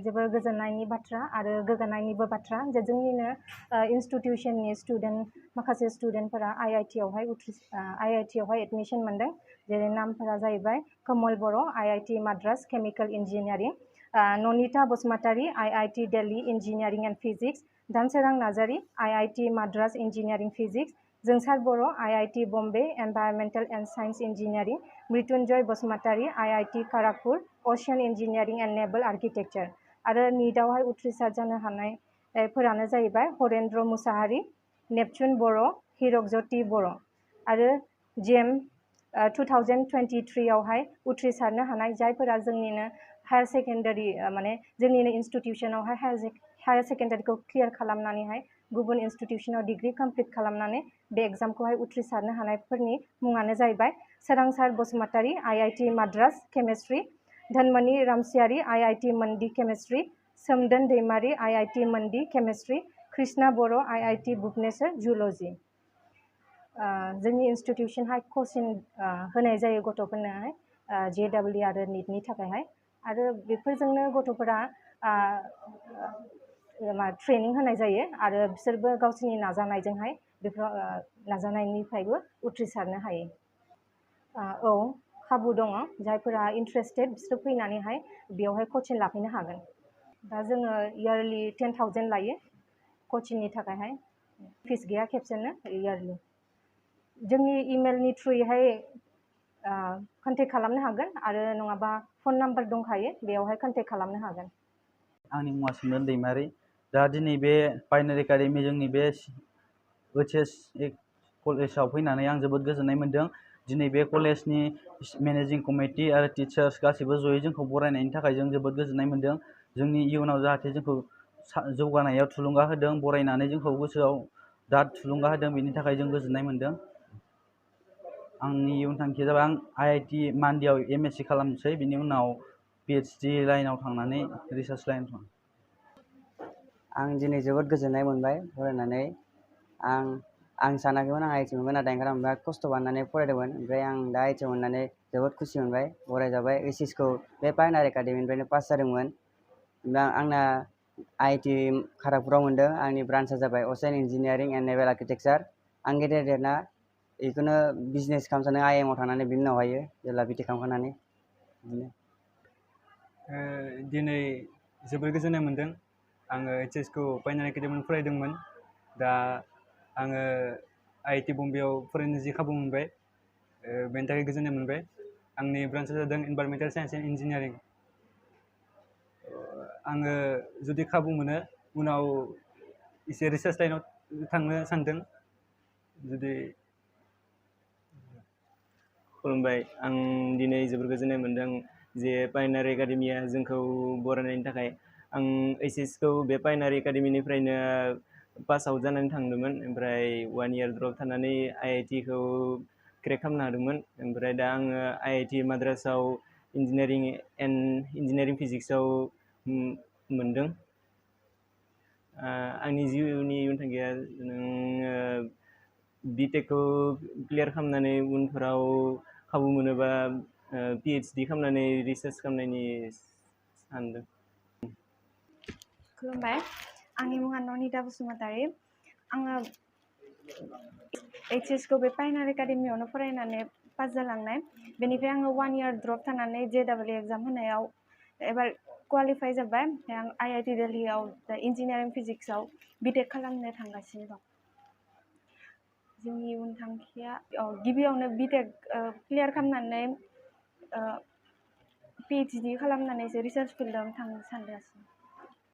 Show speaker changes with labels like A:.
A: जोबोर गोजोननायनि बाथ्रा आरो गोग्गानायनिबो बाथ्रा जे जोंनिनो इनस्टिट्यूशननि माखासे स्टुडेन्टफोरा IIT आवहाय एडमिशन मोनदों जेरै नामफोरा जाहैबाय Kamal Boro' IIT Madras chemical engineering, Nanita Basumatary IIT Delhi engineering and physics, Dansorang Narzary IIT Madras engineering physics, Jwngsar Boro' IIT Bombay environmental and science engineering, Mrityunjay Basumatary IIT Kharagpur ocean engineering and naval architecture आरो नीटआवहाय उथ्रिसार जानो हानायफोरानो जाहैबाय हरेन्द्र मुसाहारी, नेपचुन बर', हिरकज्योति बर' आरो JAM 2023 आवहाय उथ्रिसारनो हानाय जायफोरा जोंनिनो हायर सेकेन्डारि माने जोंनिनो इनस्टिट्यूशनावहाय हायर सेकेन्डारिखौ क्लियार खालामनानैहाय गुबुन इनस्टिट्यूशनाव डिग्री कमप्लिट खालामनानै बे एग्जामखौहाय उथ्रिसारनो हानायफोरनि मुङानो जाहैबाय Sorangsar Basumatary IIT Madras chemistry, Dhanmoni Ramsiary IIT Mandi chemistry, Somdon Daimary IIT Mandi chemistry, Krishna Boro' IIT Bhubaneswar जुल'जि। जोंनि इनस्टिट्यूशनहाय कचिं होनाय जायो गथ'फोरनोहाय JEE आरो नीटनि थाखायहाय आरो बेफोरजोंनो गथ'फोरा ट्रेनिं होनाय जायो आरो बिसोरबो गावसोरनि नाजानायजोंहाय बेफोर नाजानायनिफ्रायबो उथ्रिसारनो हायो। औ खाबु दङ, जायफोरा इन्टारेस्टेड बिसोर फैनानैहाय बेयावहाय कचिं लाफैनो हागोन। दा जोङो इयारलि 10,000 लायो कचिंनि थाखायहाय, फिस गैया खेबसेनो इयारलि। जोंनि इमेलनि थ्रुयैहाय कन्टेक्ट खालामनो हागोन आरो नङाबा फन नाम्बार दंखायो बेयावहाय कन्टेक्ट खालामनो हागोन।
B: आंनि मुङा सोमदोन दैमारी। दा दिनै बे बाइनारि एकाडेमि जोंनि बे HS कलेजाव फैनानै आं जोबोद गोजोननाय मोन्दों। दिनै बे कलेजनि मेनेजिं कमिटि आरो टिचार्स गासैबो जयै जोंखौ बरायनायनि थाखाय जों जोबोद गोजोननाय मोन्दों। जोंनि इयुनाव जाहाथे जोंखौ जौगानायाव थुलुंगा होदों, बरायनानै जोंखौ गोसोआव दा थुलुंगा होदों, बेनि थाखाय जों गोजोननाय मोन्दों। आंनि इयुन थांखिया जाबाय आं IIT मान्डियाव MSc खालामनोसै, बिनि उनाव PhD लाइनाव थांनानै रिसार्च लाइनाव थांनो।
C: आं दिनै जोबोद गोजोननाय मोनबाय फरायनानै। आं सानाखैमोन आं IIT मोनगोन, नाथाय ओंखायनो आं बिराद खस्थ' बानायनानै फरायदोंमोन। ओमफ्राय आं दा IIT मोननानै जोबोद खुसि मोनबाय, बरायजाबाय। HS खौ बे बाइनारि एकाडेमिनिफ्रायनो पास जादोंमोन। दा आंना IIT खड़गपुराव मोनदों। आंनि ब्रान्सआ जाबाय ocean engineering and naval architecture. आं गेदेर देरना बेखौनो बिजनेस खालामनो सानदों IIM आव थांनानै, बिनि उनावहायो जेब्ला B.Tech खालामखांनानै बिदिनो।
D: दिनै जोबोर गोजोननाय मोन्दों। आङो HS खौ बाइनारि एकाडेमियाव फरायदोंमोन। दा आङो IIT बम्बेआव फरायनो जि खाबु मोनबाय, बेनि थाखाय गोजोननाय मोनबाय। आंनि ब्रान्सआ जादों एनभाइरनमेन्टेल साइन्स एन्ड इन्जिनियारिं। आङो जुदि खाबु मोनो उनाव एसे रिसार्च लाइनाव थांनो सानदों। जुदि खुलुमबाय, आं दिनै जोबोर गोजोननाय मोन्दों जे बाइनारि एकाडेमिया जोंखौ बरायनायनि थाखाय। आं HS खौ बे बाइनारि एकाडेमिनिफ्रायनो पास आउट जानानै थांदोंमोन, ओमफ्राय 1 इयार ड्रप थानानै IIT खौ क्रेक खालामनो हादोंमोन। ओमफ्राय दा आङो IIT माद्रासाव इन्जिनियारिं फिजिक्सआव मोनदों। आंनि जिउनि इयुन थांखिया B.Tech खौ क्लियार खालामनानै उनफोराव खाबु मोनोबा PhD खालामनानै रिसार्च खालामनायनि सानदों।
E: खुलुमबाय, आंनि मुङा ननिता बसुमतारी। आङो HS खौ बे बाइनारि एकाडेमियावनो फरायनानै पास जालांनाय। बेनिफ्राय आङो 1 इयार ड्रप थानानै JEE एग्जाम होनायाव एबार क्वालिफाइ जाबाय। ओमफ्राय आं IIT दिल्लीआव इन्जिनियारिं फिजिक्सआव B.Tech खालामनो थांगासिनो दं। जोंनि उन थांखिया गिबियावनो B.Tech क्लियार खालामनानै PhD खालामनानैसो रिसार्च फिल्डआव थांनो सानगासिनो।